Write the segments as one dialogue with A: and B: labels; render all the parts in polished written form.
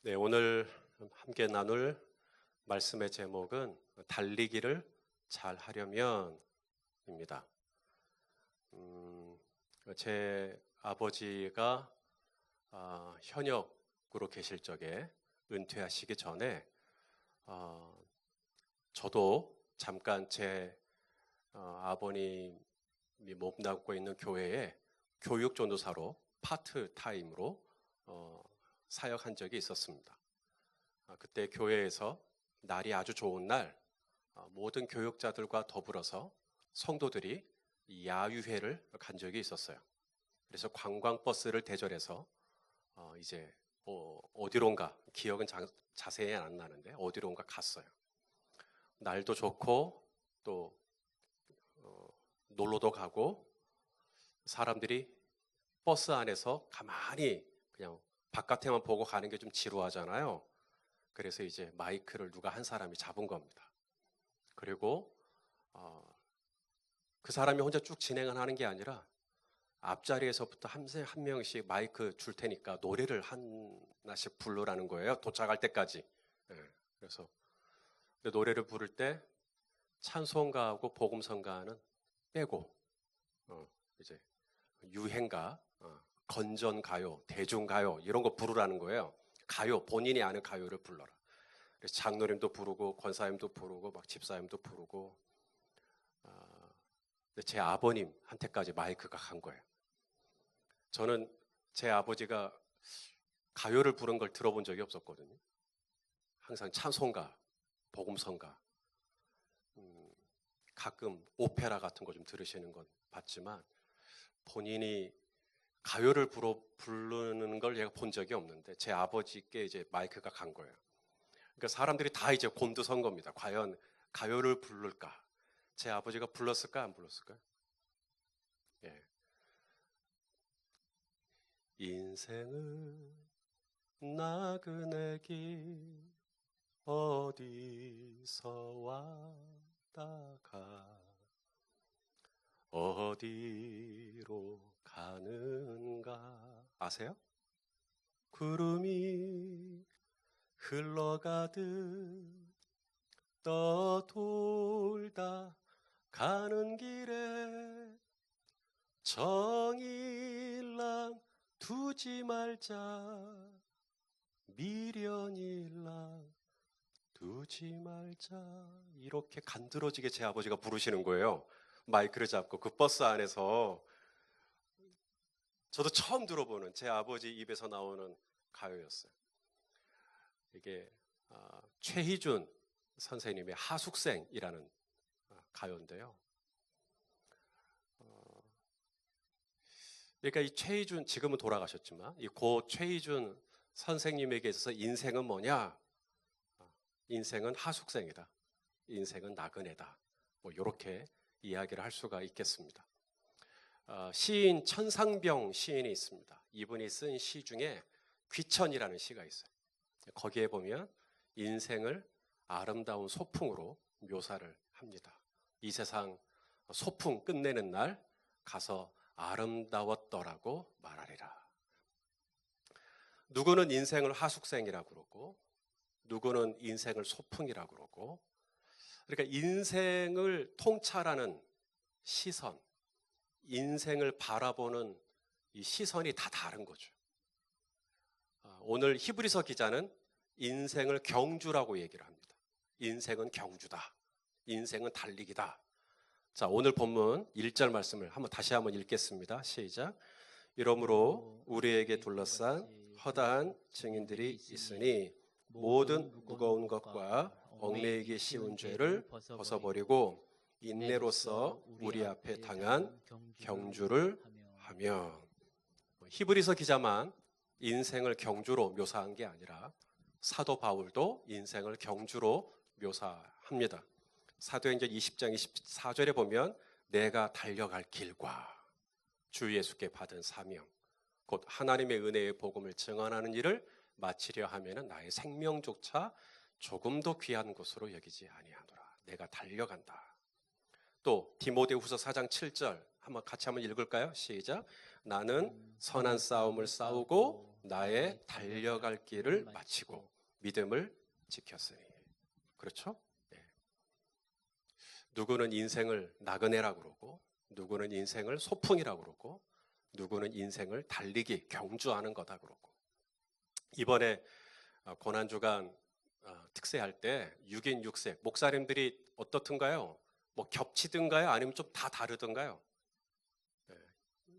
A: 네, 오늘 함께 나눌 말씀의 제목은 달리기를 잘 하려면입니다. 제 아버지가 현역으로 계실 적에 은퇴하시기 전에 저도 잠깐 제 아버님이 몸담고 있는 교회에 교육 전도사로 파트타임으로 사역한 적이 있었습니다. 그때 교회에서 날이 아주 좋은 날 모든 교육자들과 더불어서 성도들이 야유회를 간 적이 있었어요. 그래서 관광버스를 대절해서 이제 어디론가 기억은 자세히 안 나는데 어디론가 갔어요. 날도 좋고 또 놀러도 가고 사람들이 버스 안에서 가만히 그냥 바깥에만 보고 가는 게 좀 지루하잖아요. 그래서 이제 마이크를 누가 한 사람이 잡은 겁니다. 그리고 그 사람이 혼자 쭉 진행을 하는 게 아니라 앞자리에서부터 한 명씩 마이크 줄 테니까 노래를 하나씩 부르라는 거예요. 도착할 때까지. 그래서 노래를 부를 때 찬송가하고 복음성가는 빼고 이제 유행가, 건전가요, 대중가요 이런 거 부르라는 거예요. 가요, 본인이 아는 가요를 불러라. 그래서 장로님도 부르고 권사님도 부르고 막 집사님도 부르고 제 아버님한테까지 마이크가 간 거예요. 저는 제 아버지가 가요를 부른 걸 들어본 적이 없었거든요. 항상 찬송가, 복음성가, 가끔 오페라 같은 거 좀 들으시는 건 봤지만 본인이 가요를 부르는 걸 제가 본 적이 없는데 제 아버지께 이제 마이크가 간 거예요. 그러니까 사람들이 다 이제 곤두선 겁니다. 과연 가요를 부를까? 제 아버지가 불렀을까 안 불렀을까? 예. 인생은 나그네 길 어디서 왔다가 어디로 가는가 아세요? 구름이 흘러가듯 떠돌다 가는 길에 정일랑 두지 말자 미련일랑 두지 말자 이렇게 간드러지게 제 아버지가 부르시는 거예요. 마이크를 잡고 그 버스 안에서 저도 처음 들어보는 제 아버지 입에서 나오는 가요였어요. 이게 최희준 선생님의 하숙생이라는 가요인데요. 그러니까 이 최희준 지금은 돌아가셨지만 이 고 최희준 선생님에게 있어서 인생은 뭐냐? 인생은 하숙생이다. 인생은 나그네다. 뭐 이렇게 이야기를 할 수가 있겠습니다. 시인 천상병 시인이 있습니다. 이분이 쓴 시 중에 귀천이라는 시가 있어요. 거기에 보면 인생을 아름다운 소풍으로 묘사를 합니다. 이 세상 소풍 끝내는 날 가서 아름다웠더라고 말하리라. 누구는 인생을 하숙생이라고 그러고 누구는 인생을 소풍이라고 그러고 그러니까 인생을 통찰하는 시선, 인생을 바라보는 이 시선이 다 다른 거죠. 오늘 히브리서 기자는 인생을 경주라고 얘기를 합니다. 인생은 경주다. 인생은 달리기다. 자, 오늘 본문 1절 말씀을 다시 한번 읽겠습니다. 시작. 이러므로 우리에게 둘러싼 허다한 증인들이 있으니 모든 무거운 것과 얽매이기 쉬운 죄를 벗어버리고 인내로서 우리 앞에 당한 경주를 하며 히브리서 기자만 인생을 경주로 묘사한 게 아니라 사도 바울도 인생을 경주로 묘사합니다. 사도행전 20장 24절에 보면 내가 달려갈 길과 주 예수께 받은 사명 곧 하나님의 은혜의 복음을 증언하는 일을 마치려 하면 나의 생명조차 조금도 귀한 것으로 여기지 아니하노라. 내가 달려간다. 또 디모데후서 4장 7절 같이 한번 읽을까요? 시작. 나는 선한 싸움을 싸우고 나의 달려갈 길을 마치고 믿음을 지켰으니. 그렇죠? 네. 누구는 인생을 나그네라고 그러고, 누구는 인생을 소풍이라고 그러고, 누구는 인생을 달리기, 경주하는 거다 그러고. 이번에 고난주간 특세할 때 6인 6색 목사님들이 어떻든가요? 뭐 겹치든가요? 아니면 좀 다 다르든가요? 네.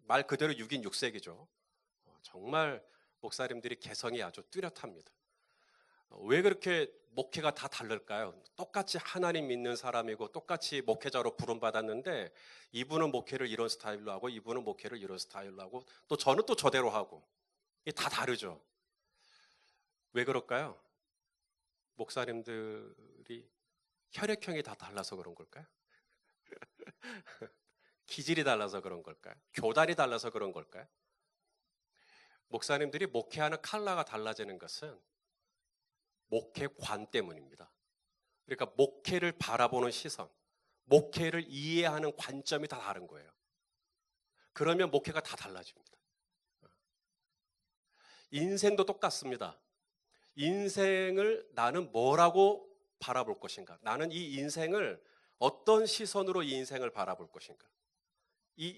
A: 말 그대로 6인 6색이죠. 정말 목사님들이 개성이 아주 뚜렷합니다. 왜 그렇게 목회가 다 다를까요? 똑같이 하나님 믿는 사람이고 똑같이 목회자로 부름받았는데 이분은 목회를 이런 스타일로 하고 이분은 목회를 이런 스타일로 하고 또 저는 또 저대로 하고 이게 다 다르죠. 왜 그럴까요? 목사님들이 혈액형이 다 달라서 그런 걸까요? 기질이 달라서 그런 걸까요? 교단이 달라서 그런 걸까요? 목사님들이 목회하는 컬러가 달라지는 것은 목회관 때문입니다. 그러니까 목회를 바라보는 시선, 목회를 이해하는 관점이 다 다른 거예요. 그러면 목회가 다 달라집니다. 인생도 똑같습니다. 인생을 나는 뭐라고 바라볼 것인가? 나는 이 인생을 어떤 시선으로 이 인생을 바라볼 것인가? 이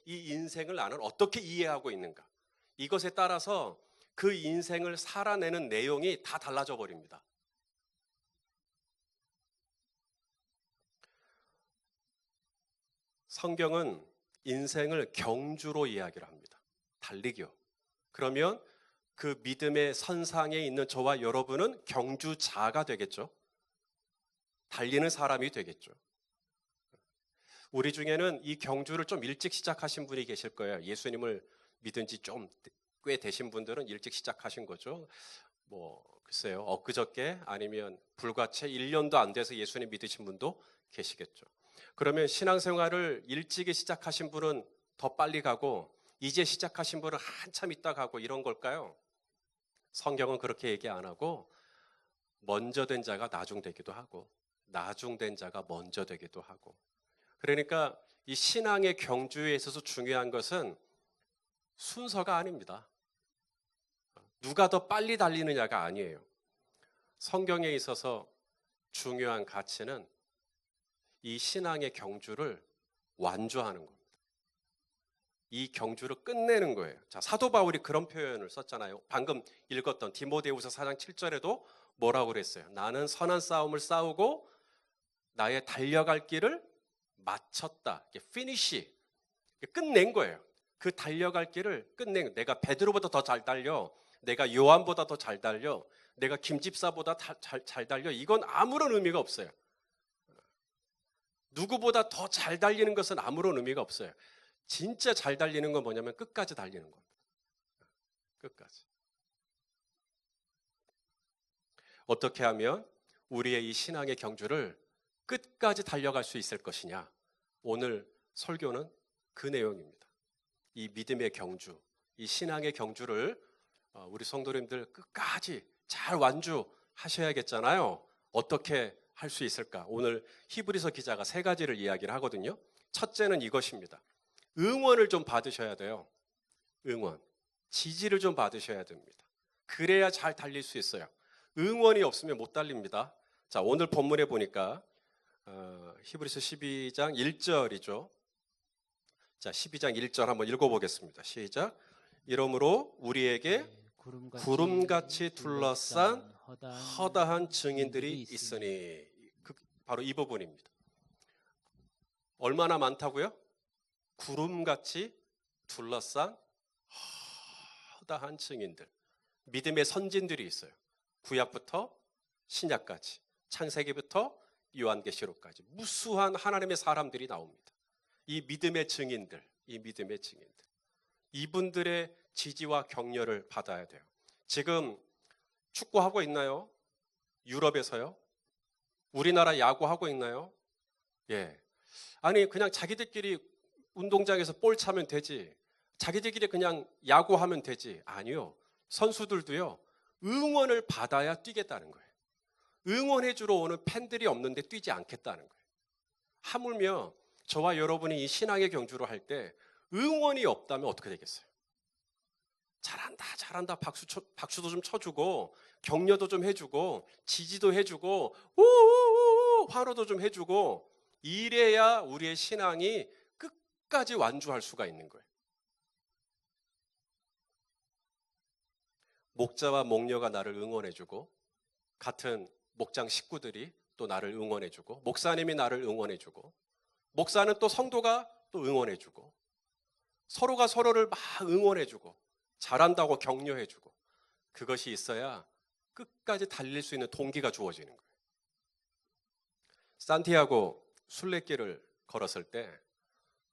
A: 인생을 나는 어떻게 이해하고 있는가? 이것에 따라서 그 인생을 살아내는 내용이 다 달라져 버립니다. 성경은 인생을 경주로 이야기를 합니다. 달리기요. 그러면 그 믿음의 선상에 있는 저와 여러분은 경주자가 되겠죠. 달리는 사람이 되겠죠. 우리 중에는 이 경주를 좀 일찍 시작하신 분이 계실 거예요. 예수님을 믿은 지 좀 꽤 되신 분들은 일찍 시작하신 거죠. 뭐 글쎄요, 엊그저께 아니면 불과 채 1년도 안 돼서 예수님 믿으신 분도 계시겠죠. 그러면 신앙생활을 일찍이 시작하신 분은 더 빨리 가고 이제 시작하신 분은 한참 있다 가고 이런 걸까요? 성경은 그렇게 얘기 안 하고 먼저 된 자가 나중되기도 하고 나중된 자가 먼저 되기도 하고. 그러니까 이 신앙의 경주에 있어서 중요한 것은 순서가 아닙니다. 누가 더 빨리 달리느냐가 아니에요. 성경에 있어서 중요한 가치는 이 신앙의 경주를 완주하는 겁니다. 이 경주를 끝내는 거예요. 자, 사도 바울이 그런 표현을 썼잖아요. 방금 읽었던 디모데후서 4장 7절에도 뭐라고 그랬어요? 나는 선한 싸움을 싸우고 나의 달려갈 길을 마쳤다. 피니시. 끝낸 거예요. 그 달려갈 길을 끝낸 거예요. 내가 베드로보다 더 잘 달려. 내가 요한보다 더 잘 달려. 내가 김집사보다 잘 달려. 이건 아무런 의미가 없어요. 누구보다 더 잘 달리는 것은 아무런 의미가 없어요. 진짜 잘 달리는 건 뭐냐면 끝까지 달리는 겁니다. 끝까지. 어떻게 하면 우리의 이 신앙의 경주를 끝까지 달려갈 수 있을 것이냐? 오늘 설교는 그 내용입니다. 이 믿음의 경주, 이 신앙의 경주를 우리 성도님들 끝까지 잘 완주하셔야겠잖아요. 어떻게 할 수 있을까? 오늘 히브리서 기자가 3가지를 이야기를 하거든요. 첫째는 이것입니다. 응원을 좀 받으셔야 돼요. 응원. 지지를 좀 받으셔야 됩니다. 그래야 잘 달릴 수 있어요. 응원이 없으면 못 달립니다. 자, 오늘 본문에 보니까 히브리서 12장 1절이죠. 자, 12장 1절 한번 읽어보겠습니다. 시작. 이러므로 우리에게 구름같이 둘러싼 허다한 증인들이 있으니. 바로 이 부분입니다. 얼마나 많다고요? 구름같이 둘러싼 허다한 증인들. 믿음의 선진들이 있어요. 구약부터 신약까지, 창세기부터 요한계시록까지 무수한 하나님의 사람들이 나옵니다. 이 믿음의 증인들, 이분들의 지지와 격려를 받아야 돼요. 지금 축구하고 있나요? 유럽에서요? 우리나라 야구하고 있나요? 예. 아니, 그냥 자기들끼리 운동장에서 볼 차면 되지. 자기들끼리 그냥 야구하면 되지. 아니요. 선수들도요, 응원을 받아야 뛰겠다는 거예요. 응원해 주러 오는 팬들이 없는데 뛰지 않겠다는 거예요. 하물며 저와 여러분이 이 신앙의 경주를 할 때 응원이 없다면 어떻게 되겠어요? 잘한다, 잘한다, 박수도 좀 쳐주고, 격려도 좀 해주고, 지지도 해주고, 우우우 환호도 좀 해주고, 이래야 우리의 신앙이 끝까지 완주할 수가 있는 거예요. 목자와 목녀가 나를 응원해주고, 같은 목장 식구들이 또 나를 응원해주고, 목사님이 나를 응원해주고, 목사는 또 성도가 또 응원해주고, 서로가 서로를 막 응원해주고, 잘한다고 격려해주고, 그것이 있어야 끝까지 달릴 수 있는 동기가 주어지는 거예요. 산티아고 순례길을 걸었을 때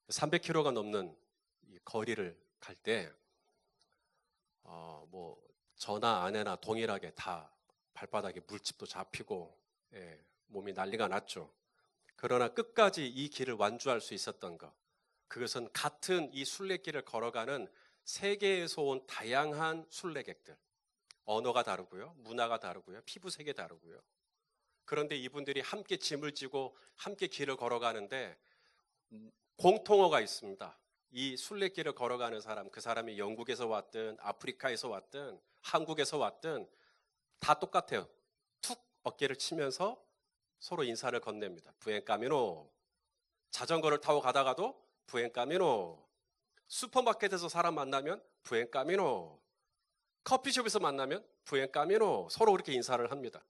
A: 300km가 넘는 이 거리를 갈 때 뭐 저나 아내나 동일하게 다 발바닥에 물집도 잡히고 몸이 난리가 났죠. 그러나 끝까지 이 길을 완주할 수 있었던 것, 그것은 같은 이 순례길을 걸어가는 세계에서 온 다양한 순례객들, 언어가 다르고요, 문화가 다르고요, 피부색이 다르고요. 그런데 이분들이 함께 짐을 지고 함께 길을 걸어가는데 공통어가 있습니다. 이 순례길을 걸어가는 사람, 그 사람이 영국에서 왔든 아프리카에서 왔든 한국에서 왔든 다 똑같아요. 툭 어깨를 치면서 서로 인사를 건넵니다. 부엔카미노. 자전거를 타고 가다가도 부엔카미노. 슈퍼마켓에서 사람 만나면 부엔카미노. 커피숍에서 만나면 부엔카미노. 서로 그렇게 인사를 합니다.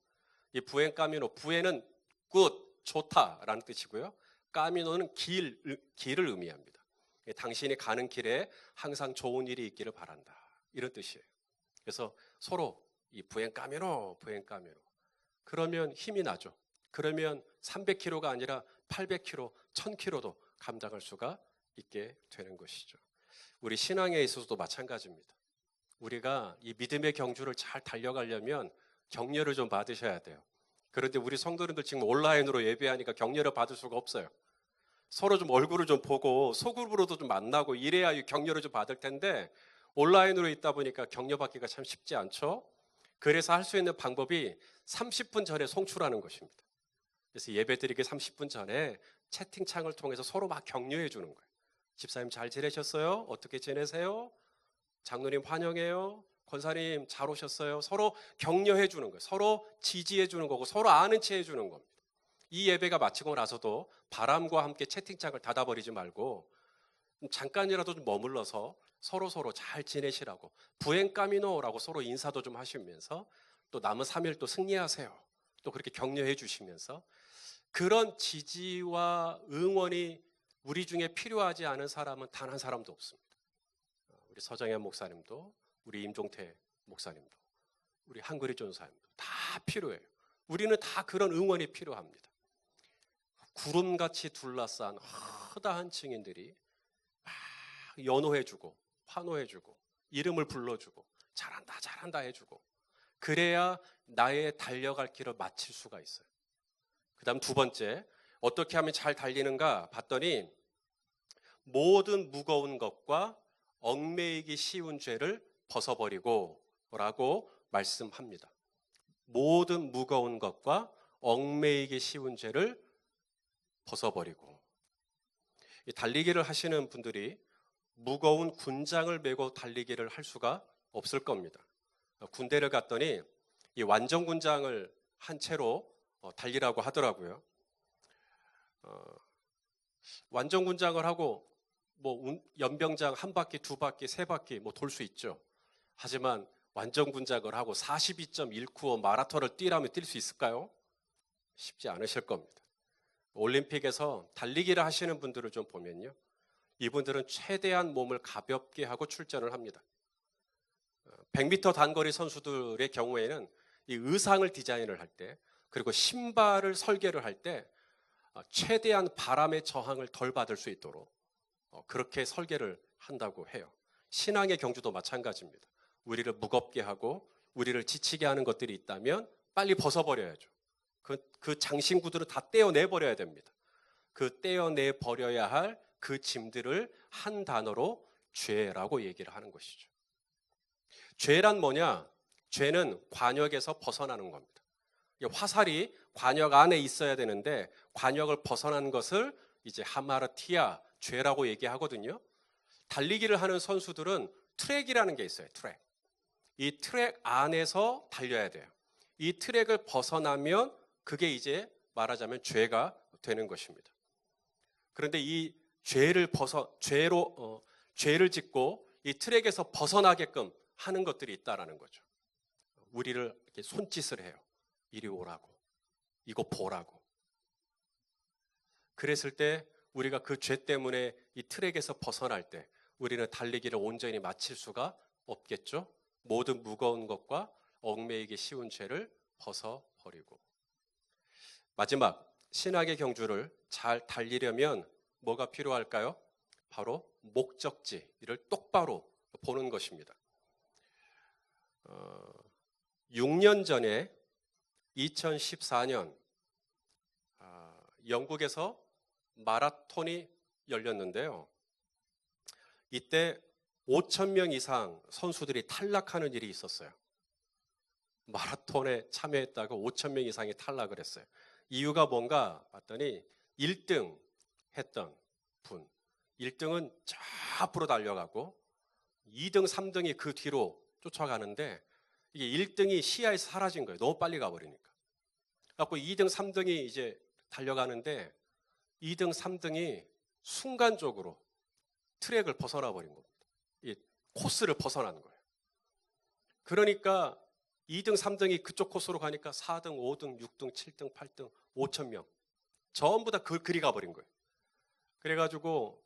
A: 이 부엔카미노, 부에는 굿, 좋다라는 뜻이고요. 까미노는 길을 의미합니다. 당신이 가는 길에 항상 좋은 일이 있기를 바란다, 이런 뜻이에요. 그래서 서로 이 부엔카미노, 부엔카미노. 그러면 힘이 나죠. 그러면 300km가 아니라 800km, 1000km도 감당할 수가 있게 되는 것이죠. 우리 신앙에 있어서도 마찬가지입니다. 우리가 이 믿음의 경주를 잘 달려가려면 격려를 좀 받으셔야 돼요. 그런데 우리 성도님들 지금 온라인으로 예배하니까 격려를 받을 수가 없어요. 서로 좀 얼굴을 좀 보고 소그룹으로도 좀 만나고 이래야 격려를 좀 받을 텐데 온라인으로 있다 보니까 격려받기가 참 쉽지 않죠. 그래서 할 수 있는 방법이 30분 전에 송출하는 것입니다. 그래서 예배드리기 30분 전에 채팅창을 통해서 서로 막 격려해 주는 거예요. 집사님 잘 지내셨어요? 어떻게 지내세요? 장로님 환영해요. 권사님 잘 오셨어요. 서로 격려해 주는 거예요. 서로 지지해 주는 거고 서로 아는 체 해주는 겁니다. 이 예배가 마치고 나서도 바람과 함께 채팅창을 닫아버리지 말고 잠깐이라도 좀 머물러서 서로 잘 지내시라고, 부엔카미노라고 서로 인사도 좀 하시면서 또 남은 3일 또 승리하세요, 또 그렇게 격려해 주시면서, 그런 지지와 응원이 우리 중에 필요하지 않은 사람은 단 한 사람도 없습니다. 우리 서정현 목사님도, 우리 임종태 목사님도, 우리 한그리 전사님도 다 필요해요. 우리는 다 그런 응원이 필요합니다. 구름같이 둘러싼 허다한 증인들이 막 연호해주고 환호해주고 이름을 불러주고 잘한다 잘한다 해주고, 그래야 나의 달려갈 길을 마칠 수가 있어요. 그 다음 두 번째, 어떻게 하면 잘 달리는가 봤더니 모든 무거운 것과 얽매이기 쉬운 죄를 벗어버리고 라고 말씀합니다. 모든 무거운 것과 얽매이기 쉬운 죄를 벗어버리고. 달리기를 하시는 분들이 무거운 군장을 메고 달리기를 할 수가 없을 겁니다. 군대를 갔더니 이 완전 군장을 한 채로 달리라고 하더라고요. 완전 군장을 하고 뭐 연병장 한 바퀴, 두 바퀴, 세 바퀴 뭐 돌 수 있죠. 하지만 완전 군장을 하고 42.195 마라톤을 뛰라면 뛸 수 있을까요? 쉽지 않으실 겁니다. 올림픽에서 달리기를 하시는 분들을 좀 보면요, 이분들은 최대한 몸을 가볍게 하고 출전을 합니다. 100m 단거리 선수들의 경우에는 이 의상을 디자인을 할 때, 그리고 신발을 설계를 할 때 최대한 바람의 저항을 덜 받을 수 있도록 그렇게 설계를 한다고 해요. 신앙의 경주도 마찬가지입니다. 우리를 무겁게 하고 우리를 지치게 하는 것들이 있다면 빨리 벗어버려야죠. 그 장신구들은 다 떼어내버려야 됩니다. 그 떼어내버려야 할 그 짐들을 한 단어로 죄라고 얘기를 하는 것이죠. 죄란 뭐냐? 죄는 관역에서 벗어나는 겁니다. 화살이 관역 안에 있어야 되는데 관역을 벗어난 것을 이제 하마르티아, 죄라고 얘기하거든요. 달리기를 하는 선수들은 트랙이라는 게 있어요. 트랙. 이 트랙 안에서 달려야 돼요. 이 트랙을 벗어나면 그게 이제 말하자면 죄가 되는 것입니다. 그런데 이 죄를 죄를 짓고 이 트랙에서 벗어나게끔 하는 것들이 있다라는 거죠. 우리를 이렇게 손짓을 해요. 이리 오라고, 이거 보라고. 그랬을 때 우리가 그 죄 때문에 이 트랙에서 벗어날 때 우리는 달리기를 온전히 마칠 수가 없겠죠. 모든 무거운 것과 얽매이기 쉬운 죄를 벗어버리고. 마지막, 신학의 경주를 잘 달리려면 뭐가 필요할까요? 바로 목적지를 똑바로 보는 것입니다. 6년 전에 2014년 영국에서 마라톤이 열렸는데요. 이때 5,000명 이상 선수들이 탈락하는 일이 있었어요. 마라톤에 참여했다가 5,000명 이상이 탈락을 했어요. 이유가 뭔가 봤더니 1등 했던 분, 1등은 저 앞으로 달려가고 2등, 3등이 그 뒤로 쫓아가는데 이게 1등이 시야에서 사라진 거예요. 너무 빨리 가버리니까. 그래서 2등, 3등이 이제 달려가는데 2등, 3등이 순간적으로 트랙을 벗어나 버린 겁니다. 이 코스를 벗어난 거예요. 그러니까 2등, 3등이 그쪽 코스로 가니까 4등, 5등, 6등, 7등, 8등, 5,000명 전부 다 그리 가버린 거예요. 그래가지고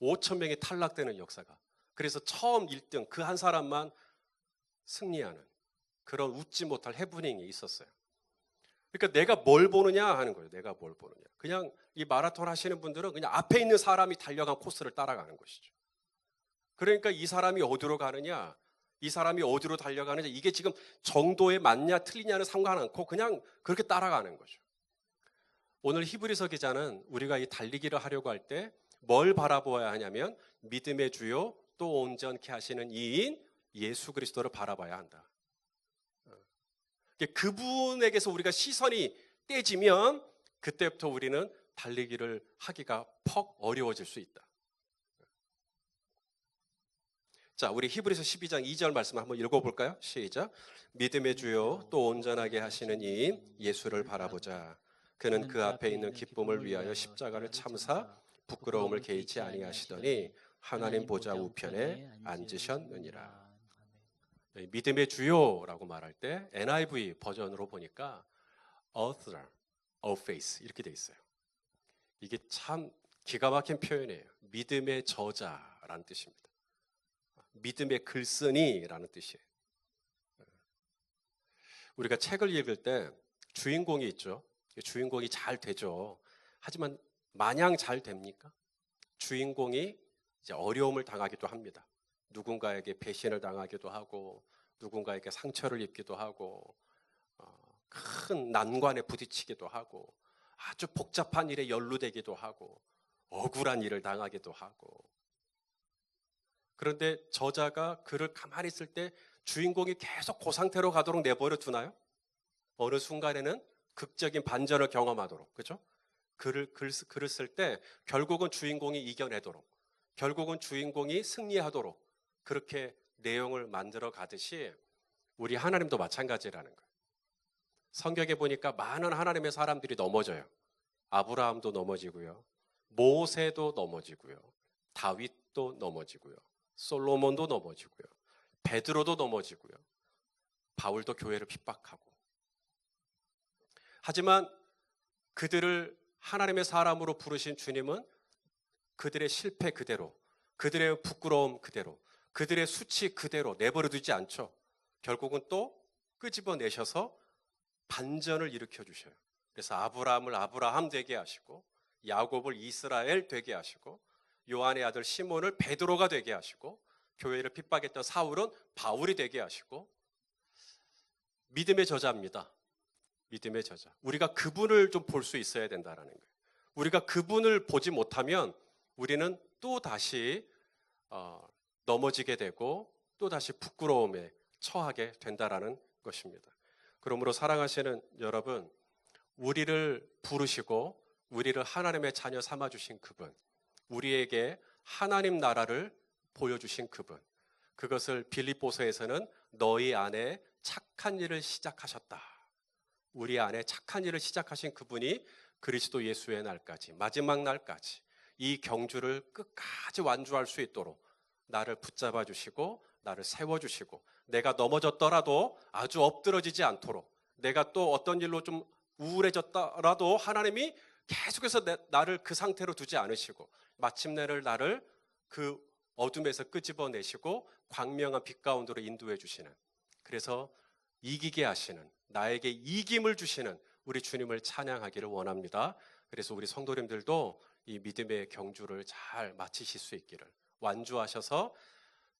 A: 5,000명이 탈락되는 역사가. 그래서 처음 1등 그 한 사람만 승리하는 그런 웃지 못할 해프닝이 있었어요. 그러니까 내가 뭘 보느냐 하는 거예요. 내가 뭘 보느냐. 그냥 이 마라톤 하시는 분들은 그냥 앞에 있는 사람이 달려간 코스를 따라가는 것이죠. 그러니까 이 사람이 어디로 가느냐, 이 사람이 어디로 달려가느냐, 이게 지금 정도에 맞냐 틀리냐는 상관않고 그냥 그렇게 따라가는 거죠. 오늘 히브리서 기자는 우리가 이 달리기를 하려고 할 때 뭘 바라보아야 하냐면 믿음의 주요 또 온전케 하시는 이인 예수 그리스도를 바라봐야 한다. 그분에게서 우리가 시선이 떼지면 그때부터 우리는 달리기를 하기가 퍽 어려워질 수 있다. 자, 우리 히브리서 12장 2절 말씀 한번 읽어볼까요? 시작. 믿음의 주요 또 온전하게 하시는 이인 예수를 바라보자. 그는 그 앞에 있는 기쁨을 위하여 십자가를 참사 부끄러움을 개의치 아니하시더니 하나님 보좌 우편에 앉으셨느니라. 믿음의 주요라고 말할 때 NIV 버전으로 보니까 author of faith 이렇게 돼 있어요. 이게 참 기가 막힌 표현이에요. 믿음의 저자라는 뜻입니다. 믿음의 글쓴이라는 뜻이에요. 우리가 책을 읽을 때 주인공이 있죠. 주인공이 잘 되죠. 하지만 마냥 잘 됩니까? 주인공이 이제 어려움을 당하기도 합니다. 누군가에게 배신을 당하기도 하고 누군가에게 상처를 입기도 하고 큰 난관에 부딪히기도 하고 아주 복잡한 일에 연루되기도 하고 억울한 일을 당하기도 하고. 그런데 저자가 글을 가만히 있을 때 주인공이 계속 그 상태로 가도록 내버려 두나요? 어느 순간에는 극적인 반전을 경험하도록, 그렇죠? 글을 쓸 때 결국은 주인공이 이겨내도록, 결국은 주인공이 승리하도록 그렇게 내용을 만들어 가듯이 우리 하나님도 마찬가지라는 거예요. 성경에 보니까 많은 하나님의 사람들이 넘어져요. 아브라함도 넘어지고요. 모세도 넘어지고요. 다윗도 넘어지고요. 솔로몬도 넘어지고요. 베드로도 넘어지고요. 바울도 교회를 핍박하고. 하지만 그들을 하나님의 사람으로 부르신 주님은 그들의 실패 그대로, 그들의 부끄러움 그대로, 그들의 수치 그대로 내버려 두지 않죠. 결국은 또 끄집어내셔서 반전을 일으켜 주셔요. 그래서 아브라함을 아브라함 되게 하시고 야곱을 이스라엘 되게 하시고 요한의 아들 시몬을 베드로가 되게 하시고 교회를 핍박했던 사울은 바울이 되게 하시고 믿음의 저자입니다. 믿음의 저자. 우리가 그분을 좀 볼 수 있어야 된다는 거예요. 우리가 그분을 보지 못하면 우리는 또 다시 넘어지게 되고 또 다시 부끄러움에 처하게 된다라는 것입니다. 그러므로 사랑하시는 여러분, 우리를 부르시고 우리를 하나님의 자녀 삼아주신 그분, 우리에게 하나님 나라를 보여주신 그분, 그것을 빌립보서에서는 너희 안에 착한 일을 시작하셨다. 우리 안에 착한 일을 시작하신 그분이 그리스도 예수의 날까지, 마지막 날까지 이 경주를 끝까지 완주할 수 있도록 나를 붙잡아 주시고 나를 세워 주시고, 내가 넘어졌더라도 아주 엎드러지지 않도록, 내가 또 어떤 일로 좀 우울해졌더라도 하나님이 계속해서 나를 그 상태로 두지 않으시고 마침내를 나를 그 어둠에서 끄집어내시고 광명한 빛 가운데로 인도해 주시는, 그래서 이기게 하시는, 나에게 이김을 주시는 우리 주님을 찬양하기를 원합니다. 그래서 우리 성도님들도 이 믿음의 경주를 잘 마치실 수 있기를, 완주하셔서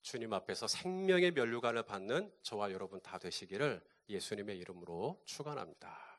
A: 주님 앞에서 생명의 면류관을 받는 저와 여러분 다 되시기를 예수님의 이름으로 축원합니다.